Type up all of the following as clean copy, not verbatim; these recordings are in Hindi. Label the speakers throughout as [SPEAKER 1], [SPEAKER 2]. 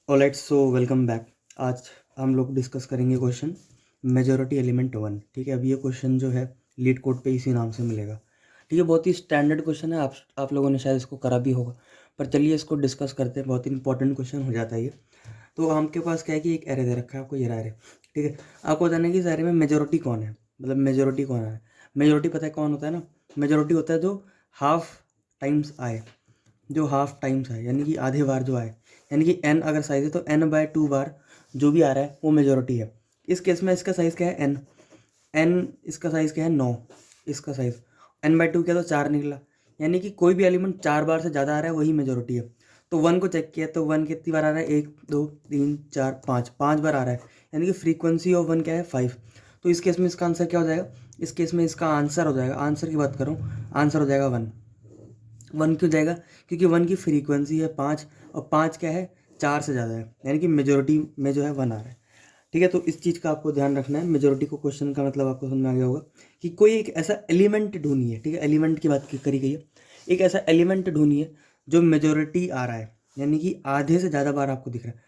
[SPEAKER 1] Alright, so welcome back. आज हम लोग डिस्कस करेंगे क्वेश्चन मेजॉरिटी एलिमेंट वन। ठीक है, अब ये क्वेश्चन जो है लीड कोड पे इसी नाम से मिलेगा। ठीक है, बहुत ही स्टैंडर्ड क्वेश्चन है। आप लोगों ने शायद इसको करा भी होगा, पर चलिए इसको डिस्कस करते हैं। बहुत ही इंपॉर्टेंट क्वेश्चन हो जाता है ये। तो हमके पास क्या है कि एक एरे दे रखा है आपको, ये एरे। ठीक है, आपको बताना है कि इस एरे में मेजोरिटी कौन है, मतलब मेजोरिटी कौन है। मेजोरिटी पता है कौन होता है ना? मेजोरिटी होता है जो हाफ टाइम्स आए, जो हाफ टाइम्स है, यानी कि आधे बार जो आए। यानी कि n अगर साइज है तो n/2 बार जो भी आ रहा है वो मेजोरिटी है। इस केस में इसका साइज़ क्या है? n इसका साइज़ क्या है? 9। इसका साइज़ n/2 क्या, तो 4 निकला। यानी कि कोई भी एलिमेंट 4 बार से ज़्यादा आ रहा है वही मेजोरिटी है। तो 1 को चेक किया तो 1 कितनी बार आ रहा है? 1 2 3 4 5, 5 बार आ रहा है। यानी कि फ्रीक्वेंसी ऑफ 1 क्या है? 5। तो इस केस में इसका आंसर क्या हो जाएगा? इस केस में इसका आंसर हो जाएगा, आंसर की बात करूँ, आंसर हो जाएगा 1। 1 क्यों जाएगा? क्योंकि 1 की फ्रीक्वेंसी है 5, और 5 क्या है? 4 से ज़्यादा है, यानी कि मेजोरिटी में जो है 1 आ रहा है। ठीक है, तो इस चीज़ का आपको ध्यान रखना है। मेजोरिटी को क्वेश्चन का मतलब आपको समझ में आ गया होगा कि कोई एक ऐसा एलिमेंट ढूंढिए। ठीक है, एलिमेंट की बात करी गई है। एक ऐसा एलिमेंट ढूंढिए जो मेजोरिटी आ रहा है, यानी कि आधे से ज़्यादा बार आपको दिख रहा है।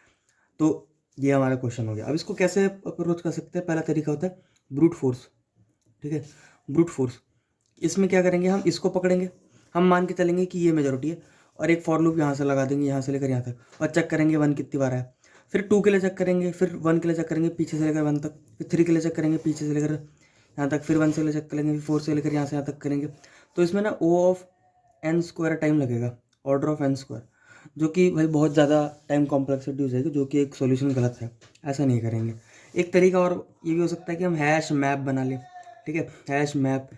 [SPEAKER 1] तो ये हमारा क्वेश्चन हो गया। अब इसको कैसे अप्रोच कर सकते हैं? पहला तरीका होता है ब्रूट फोर्स। ठीक है, ब्रूट फोर्स। इसमें क्या करेंगे? हम इसको पकड़ेंगे, हम मान के चलेंगे कि ये मेजोरिटी है, और एक फॉर लूप यहाँ से लगा देंगे, यहाँ से लेकर यहाँ तक, और चेक करेंगे 1 कितनी बार है। फिर 2 के लिए चेक करेंगे, फिर 1 के लिए चेक करेंगे पीछे से लेकर 1 तक, फिर 3 के लिए चेक करेंगे पीछे से लेकर यहाँ तक, फिर 1 से ले चेक करेंगे, फिर 4 से लेकर यहाँ से यहाँ तक करेंगे। तो इसमें ना O(n)² टाइम लगेगा, ऑर्डर ऑफ n², जो कि भाई बहुत ज़्यादा टाइम कॉम्प्लेक्सिटी हो जाएगी, जो कि एक सोल्यूशन गलत है। ऐसा नहीं करेंगे। एक तरीका और ये भी हो सकता है कि हम हैश मैप बना लें। ठीक है, हैश मैप।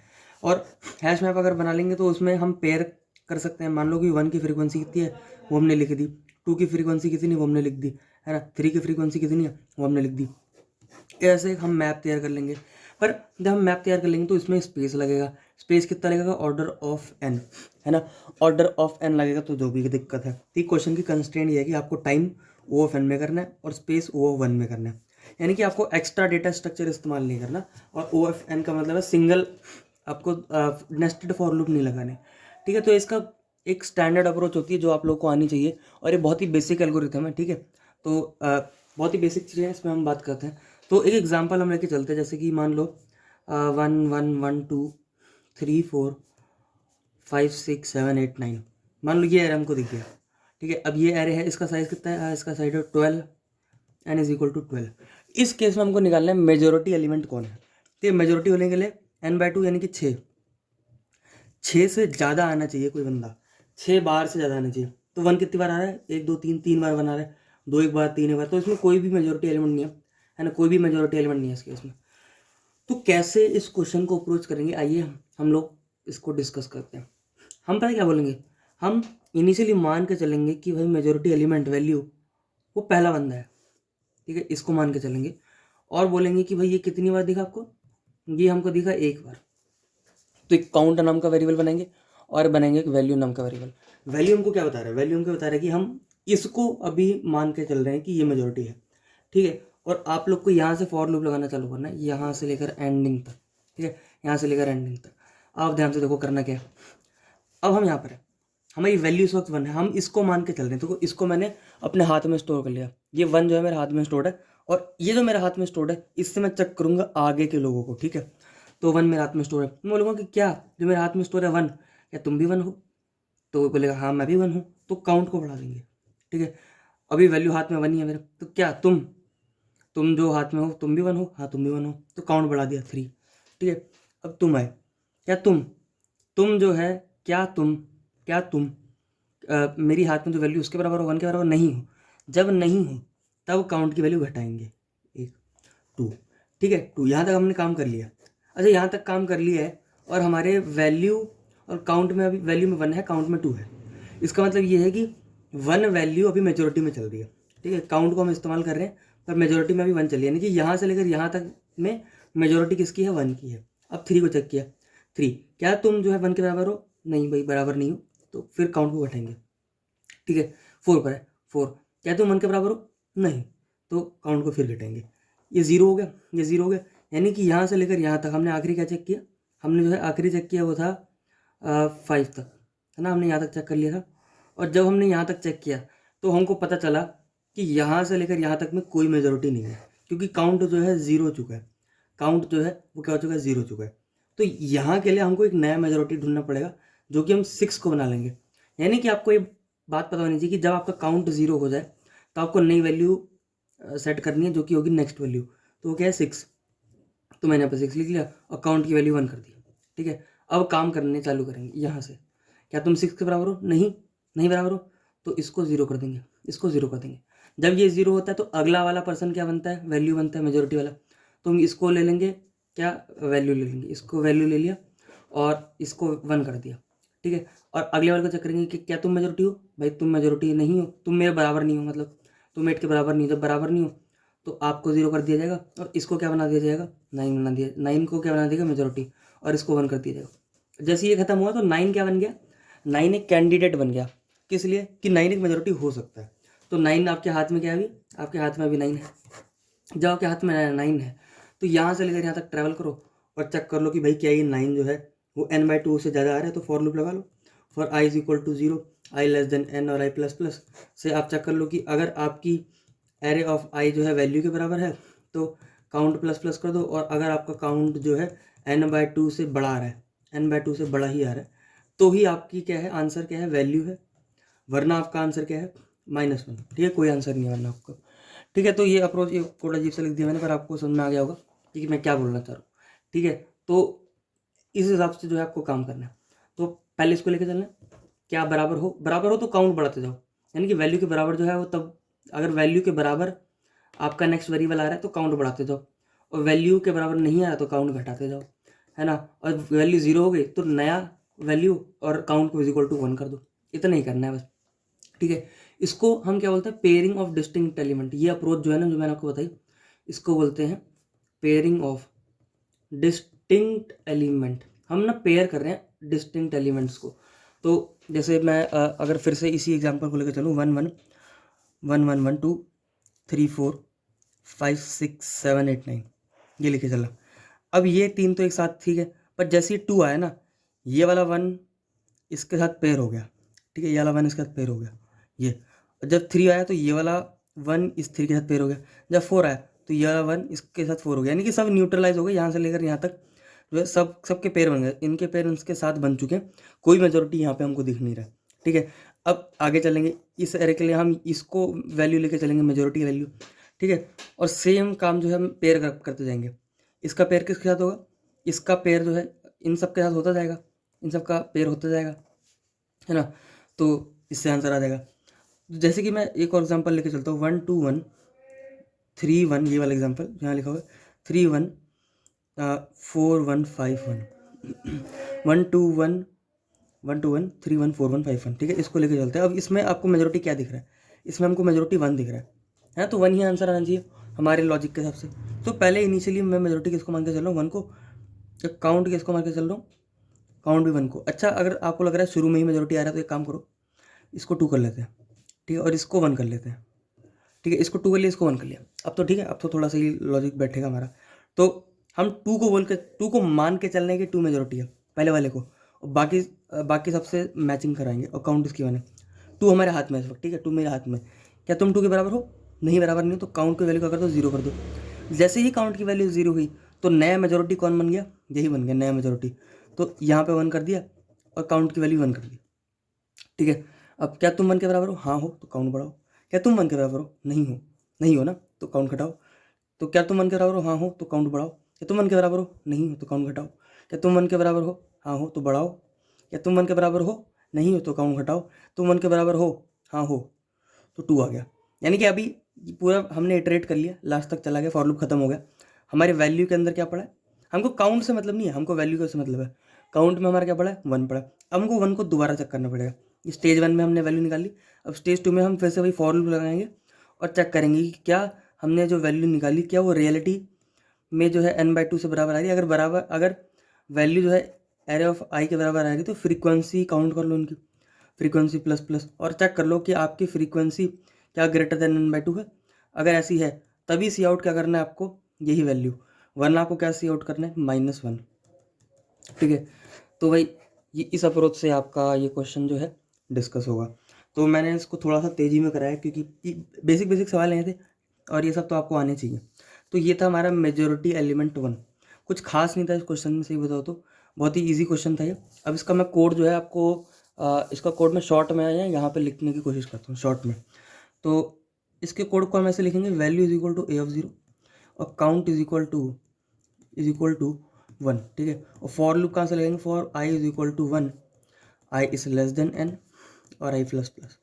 [SPEAKER 1] और हैश मैप अगर बना लेंगे तो उसमें हम पेयर कर सकते हैं। मान लो कि 1 की फ्रीक्वेंसी कितनी है वो हमने लिख दी, 2 की फ्रीक्वेंसी कितनी है वो हमने लिख दी, है ना, 3 की फ्रीक्वेंसी कितनी है वो हमने लिख दी। ऐसे हम मैप तैयार कर लेंगे। पर जब हम मैप तैयार कर लेंगे तो इसमें स्पेस लगेगा। स्पेस कितना लगेगा? ऑर्डर ऑफ n, है ना, ऑर्डर ऑफ n लगेगा। तो जो भी दिक्कत है, तो क्वेश्चन की कंस्ट्रेंट ये है कि आपको टाइम O ऑफ n में करना है और स्पेस O ऑफ 1 में करना है। यानी कि आपको एक्स्ट्रा डेटा स्ट्रक्चर इस्तेमाल नहीं करना, और O ऑफ n का मतलब है सिंगल, आपको नेस्टेड फॉर लूप नहीं लगाने। ठीक है, तो इसका एक स्टैंडर्ड अप्रोच होती है जो आप लोग को आनी चाहिए, और ये बहुत ही बेसिक एल्गोरिथम है। ठीक है, तो बहुत ही बेसिक चीज़ें हैं, इसमें हम बात करते हैं। तो एक एग्जांपल हम लेके चलते हैं, जैसे कि मान लो 1 1 1 2 3 4 5 6 7 8 9। मान लो ये एरे हमको दिख गया। ठीक है, अब ये एरे है, इसका साइज कितना है? इसका साइज है 12, n इज इक्वल टू 12। इस केस में हमको निकालना है मेजोरिटी एलिमेंट कौन है। तो मेजोरिटी होने के लिए n/2 यानी कि 6 से ज़्यादा आना चाहिए कोई बंदा, 6 बार से ज़्यादा आना चाहिए। तो 1 कितनी बार आ रहा है? 1 2 3, 3 बार बना रहा है, 2 एक बार 3 एक बार। तो इसमें कोई भी मेजोरिटी एलिमेंट नहीं है ना, कोई भी मेजोरिटी एलिमेंट नहीं है इस केस में। तो कैसे इस क्वेश्चन को अप्रोच करेंगे, आइए हम लोग इसको डिस्कस करते हैं। हम पता है क्या बोलेंगे? हम इनिशियली मान के चलेंगे कि भाई मेजोरिटी एलिमेंट वैल्यू वो पहला बंदा है। ठीक है, इसको मान के चलेंगे, और बोलेंगे कि भाई ये कितनी बार दिखा आपको? ये हमको दिखा एक बार। तो एक काउंट नाम का वेरिएबल बनाएंगे, और बनाएंगे एक वैल्यू नाम का वेरिएबल। वैल्यू हमको क्या बता रहा है? वैल्यू हमको बता रहा है कि हम इसको अभी मान के चल रहे हैं कि ये मेजोरिटी है। ठीक है, और आप लोग को यहाँ से फॉर लूप लगाना चालू करना है, यहाँ से लेकर एंडिंग तक। ठीक है, यहाँ से लेकर एंडिंग तक। आप ध्यान से देखो करना क्या है। अब हम यहाँ पर है, हमारी वैल्यू इस वक्त 1 है, हम इसको मान के चल रहे हैं। तो इसको मैंने अपने हाथ में स्टोर कर लिया, ये 1 जो है मेरे हाथ में स्टोर है, और ये जो मेरे हाथ में स्टोर है इससे मैं चेक करूंगा आगे के लोगों को। ठीक है, तो 1 मेरे हाथ में स्टोर है। मैं बोलूँगा कि क्या जो मेरे हाथ में स्टोर है 1, क्या तुम भी 1 हो? तो वो बोलेगा हाँ मैं भी 1 हूँ। तो काउंट को बढ़ा देंगे। ठीक है, अभी वैल्यू हाथ में 1 ही है मेरे, तो क्या तुम जो हाथ में हो तुम भी 1 हो? हाँ तुम भी 1 हो। तो काउंट बढ़ा दिया 3। ठीक है, अब तुम आए, क्या तुम जो है, क्या तुम मेरी हाथ में जो वैल्यू उसके बराबर हो, 1 के बराबर नहीं हो। जब नहीं हो तब काउंट की वैल्यू घटाएंगे, 1 2। ठीक है, 2। यहाँ तक हमने काम कर लिया। अच्छा, यहाँ तक काम कर लिया है, और हमारे वैल्यू और काउंट में, अभी वैल्यू में 1 है, काउंट में 2 है। इसका मतलब ये है कि 1 वैल्यू अभी मेजोरिटी में चल रही है। ठीक है, काउंट को हम इस्तेमाल कर रहे हैं, पर मेजोरिटी में अभी 1 चल रही है, यानी कि यहाँ से लेकर यहाँ तक में मेजोरिटी किसकी है? 1 की है। अब 3 को चेक किया, 3, क्या तुम जो है 1 के बराबर हो? नहीं भाई, बराबर नहीं हो। तो फिर काउंट को घटाएंगे। ठीक है, 4 पर है, 4, क्या तुम 1 के बराबर हो? नहीं। तो काउंट को फिर घटाएंगे। ये 0 हो गया, ये 0 हो गया। यानी कि यहाँ से लेकर यहाँ तक हमने आखिरी क्या चेक किया? हमने जो है आखिरी चेक किया वो था 5 तक, है ना, हमने यहाँ तक चेक कर लिया था। और जब हमने यहाँ तक चेक किया तो हमको पता चला कि यहाँ से लेकर यहाँ तक में कोई मेजोरिटी नहीं है, क्योंकि काउंट जो है ज़ीरो हो चुका है, काउंट जो है वो क्या हो चुका है, ज़ीरो हो चुका है। तो यहाँ के लिए हमको एक नया मेजोरिटी ढूंढना पड़ेगा, जो कि हम 6 को बना लेंगे। यानी कि आपको ये बात पता होनी चाहिए कि जब आपका काउंट ज़ीरो हो जाए तो आपको नई वैल्यू सेट करनी है, जो कि होगी नेक्स्ट वैल्यू। तो वो क्या है, 6। तो मैंने यहाँ पर 6 लिख लिया और काउंट की वैल्यू 1 कर दी। ठीक है, अब काम करने चालू करेंगे यहाँ से। क्या तुम 6 के बराबर हो? नहीं, नहीं बराबर हो, तो इसको 0 कर देंगे, इसको 0 कर देंगे। जब ये 0 होता है तो अगला वाला पर्सन क्या बनता है, वैल्यू बनता है, मेजोरिटी वाला। तो हम इसको ले लेंगे, क्या वैल्यू ले लेंगे, इसको वैल्यू ले लिया और इसको 1 कर दिया। ठीक है, और अगले वाले को चेक करेंगे कि क्या तुम मेजोरिटी हो? भाई तुम मेजोरिटी नहीं हो, तुम मेरे बराबर नहीं हो, मतलब तुम 8 के बराबर नहीं हो। जब बराबर नहीं हो तो आपको 0 कर दिया जाएगा और इसको क्या बना दिया जाएगा, 9 बना दिया, 9 को क्या बना देगा, मेजोरिटी, और इसको 1 कर दिया जाएगा। जैसे ये खत्म हुआ तो 9 क्या बन गया, 9 एक कैंडिडेट बन गया। किस लिए? कि 9 एक मेजोरिटी हो सकता है। तो 9 आपके हाथ में क्या है, अभी आपके हाथ में अभी 9 है। जब आपके हाथ में 9 है तो यहाँ से लेकर यहाँ तक ट्रैवल करो और चेक कर लो कि भाई क्या ये 9 जो है वो n/2 से ज़्यादा आ रहा है। तो फॉर लूप लगा लो, for i is equal to 0, i less than n और i प्लस प्लस से आप चेक कर लो कि अगर आपकी एरे ऑफ i जो है वैल्यू के बराबर है तो काउंट प्लस प्लस कर दो, और अगर आपका काउंट जो है n/2 से बड़ा आ रहा है, n/2 से बड़ा ही आ रहा है, तो ही आपकी क्या है, आंसर क्या है, वैल्यू है। वरना आपका आंसर क्या है, -1। ठीक है, कोई आंसर नहीं है वरना आपका। ठीक है, तो ये अप्रोच, ये कोड अजीब सा लिख दिया मैंने, पर आपको समझ में आ गया होगा कि मैं क्या बोलना चाह रहा हूँ। ठीक है, तो इस हिसाब से जो है आपको काम करना है। तो पहले इसको लेकर चलना है, क्या बराबर हो तो काउंट बढ़ाते जाओ। यानी कि वैल्यू के बराबर जो है वो तब, अगर वैल्यू के बराबर आपका नेक्स्ट वेरिएबल आ रहा है तो काउंट बढ़ाते जाओ, और वैल्यू के बराबर नहीं आ रहा तो काउंट घटाते जाओ, है ना। और वैल्यू 0 हो गई तो नया वैल्यू और काउंट को इक्वल टू 1 कर दो। इतना ही करना है बस। ठीक है, इसको हम क्या बोलते हैं, पेयरिंग ऑफ डिस्टिंक्ट एलिमेंट। ये अप्रोच जो है ना, जो मैंने आपको बताई, इसको बोलते हैं पेयरिंग ऑफ डिस्टिंक्ट एलिमेंट। हम ना पेयर कर रहे हैं डिस्टिंक्ट एलिमेंट्स को। तो जैसे मैं अगर फिर से इसी एग्जांपल को लेकर चलूँ, 1 1 1 1 1 2 3 4 5 6 7 8 9, ये लिखे चला। अब ये 3 तो एक साथ ठीक है, पर जैसे ही 2 आया ना, ये वाला 1 इसके साथ पेयर हो गया। ठीक है, ये वाला 1 इसके साथ पेयर हो गया। ये जब 3 आया तो ये वाला 1 इस 3 के साथ पेयर हो गया। जब 4 आया तो ये वाला 1 इसके साथ 4 हो गया। यानी कि सब न्यूट्रलाइज हो गए, यहाँ से लेकर यहाँ तक जो है सबके पेयर बन गए। इनके पेरेंट्स के साथ बन चुके हैं, कोई मेजोरिटी यहाँ पे हमको दिख नहीं रहा। ठीक है, अब आगे चलेंगे, इस एरे के लिए हम इसको वैल्यू लेके चलेंगे, मेजोरिटी वैल्यू। ठीक है, और सेम काम जो है हम पेयर करते जाएंगे। इसका पेयर किसके साथ होगा, इसका पेयर जो है इन सब के साथ होता जाएगा, इन सब का पेयर होता जाएगा, है ना। तो इससे आंसर आ जाएगा। जैसे कि मैं एक और एग्जांपल लेके चलता हूँ, 1 2 1 3 1, ये वाला एग्जांपल यहाँ लिखा हुआ है, 3 1 4 1 5 1 1 2 1 1 2 1 3 1 4 1 5 1। ठीक है, इसको लेके चलते हैं। अब इसमें आपको मेजोरिटी क्या दिख रहा है, इसमें हमको मेजोरिटी 1 दिख रहा है, तो 1 ही आंसर आना चाहिए हमारे लॉजिक के हिसाब से। तो पहले इनिशियली मैं मेजोरिटी किसको मान के चल रहा हूँ, 1 को। काउंट किसको मान के चल रहा हूँ, काउंट भी 1 को। अच्छा, अगर आपको लग रहा है शुरू में ही मेजोरिटी आ रहा है तो एक काम करो, इसको 2 कर लेते हैं। ठीक है, और इसको 1 कर लेते हैं। ठीक है, इसको 2 कर लिया, इसको 1 कर लिया। अब तो ठीक है, अब तो थोड़ा सा ही लॉजिक बैठेगा हमारा। तो हम 2 को बोल के, 2 को मान के चलने की 2 मेजोरिटी है पहले वाले को, और बाकी सबसे मैचिंग कराएंगे, और काउंट इसकी 1 है। 2 हमारे हाथ में है इस वक्त। ठीक है, 2 मेरे हाथ में। क्या तुम 2 के बराबर हो? नहीं, बराबर नहीं हो, तो काउंट की वैल्यू क्या कर दो, 0 कर दो। जैसे ही काउंट की वैल्यू 0 हुई तो नया मेजोरिटी कौन बन गया, यही बन गया नया मेजोरिटी। तो यहाँ पे 1 कर दिया और काउंट की वैल्यू 1 कर दी। ठीक है, अब क्या तुम 1 के बराबर हो, हाँ हो तो काउंट बढ़ाओ। क्या तुम 1 के बराबर हो, नहीं हो ना, तो काउंट घटाओ। तो क्या तुम 1 के बराबर हो, हाँ हो तो काउंट बढ़ाओ। क्या तुम 1 के बराबर हो, नहीं हो तो काउंट घटाओ। क्या तुम 1 के बराबर हो, हाँ हो तो बढ़ाओ। क्या तुम 1 के बराबर हो, नहीं हो तो काउंट घटाओ। तुम 1 के बराबर हो, हाँ हो, तो 2 आ गया। यानी कि अभी पूरा हमने इटरेट कर लिया, लास्ट तक चला गया, फॉर लूप खत्म हो गया। हमारे वैल्यू के अंदर क्या पड़ा है, हमको काउंट से मतलब नहीं है, हमको वैल्यू से मतलब है। काउंट में हमारा क्या पड़ा है, 1 पड़ा। अब हमको 1 को दोबारा चेक करना पड़ेगा। स्टेज 1 में हमने वैल्यू निकाली, अब स्टेज 2 में हम फिर से वही फॉर लूप लगाएंगे और चेक करेंगे कि क्या हमने जो वैल्यू निकाली, क्या वो रियलिटी में जो है n/2 से बराबर आ रही है। अगर वैल्यू जो है एरे ऑफ आई के बराबर आ रही, तो फ्रीक्वेंसी काउंट कर लो उनकी, फ्रीक्वेंसी प्लस प्लस, और चेक कर लो कि आपकी फ्रीक्वेंसी क्या ग्रेटर देन n/2 है। अगर ऐसी है तभी सी आउट क्या करना है आपको, यही वैल्यू, वरना आपको क्या सी आउट करना है, -1। ठीक है, तो भाई ये इस अप्रोच से आपका ये क्वेश्चन जो है डिस्कस होगा। तो मैंने इसको थोड़ा सा तेज़ी में कराया क्योंकि बेसिक बेसिक सवाल आए थे और ये सब तो आपको आने चाहिए। तो ये था हमारा मेजॉरिटी एलिमेंट 1। कुछ खास नहीं था इस क्वेश्चन में, सही बताओ तो बहुत ही ईजी क्वेश्चन था ये। अब इसका मैं कोड जो है आपको इसका कोड मैं शॉर्ट में यहाँ पे लिखने की कोशिश करता हूँ शॉर्ट में। तो इसके कोड को हम ऐसे लिखेंगे, value is equal to A of 0 और काउंट इज इक्वल टू 1, ठीक है। और फॉर लूप कहाँ से लगेंगे, for i is equal to 1, i is less than n और आई प्लस प्लस,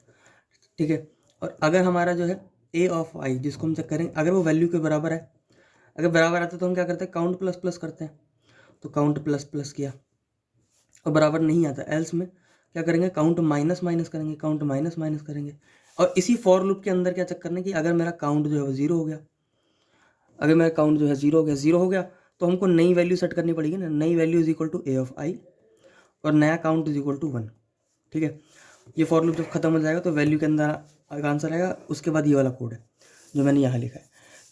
[SPEAKER 1] ठीक है। और अगर हमारा जो है ए ऑफ आई जिसको हम चेक करेंगे, अगर वो वैल्यू के बराबर है, अगर बराबर आता है तो हम क्या करते हैं, काउंट प्लस प्लस करते हैं। तो काउंट प्लस प्लस किया और बराबर नहीं आता, एल्स में क्या करेंगे, काउंट माइनस माइनस करेंगे, काउंट माइनस माइनस करेंगे। और इसी फॉर लूप के अंदर क्या चेक करना है कि अगर मेरा काउंट जो है वो 0 हो गया, अगर मेरा काउंट जो है 0 हो गया तो हमको नई वैल्यू सेट करनी पड़ेगी ना। नई value is equal to A of I और नया काउंट इज इक्वल टू 1, ठीक है। ये फॉर लूप जब खत्म हो जाएगा तो वैल्यू के अंदर आंसर आएगा, उसके बाद ये वाला कोड है जो मैंने यहाँ लिखा है,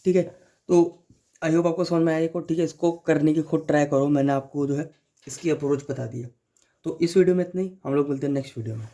[SPEAKER 1] ठीक है। तो आई होप आपको समझ में आया कोड, ठीक है। इसको करने की खुद ट्राई करो, मैंने आपको जो है इसकी अप्रोच बता दी है। तो इस वीडियो में इतना ही, हम लोग मिलते हैं नेक्स्ट वीडियो में।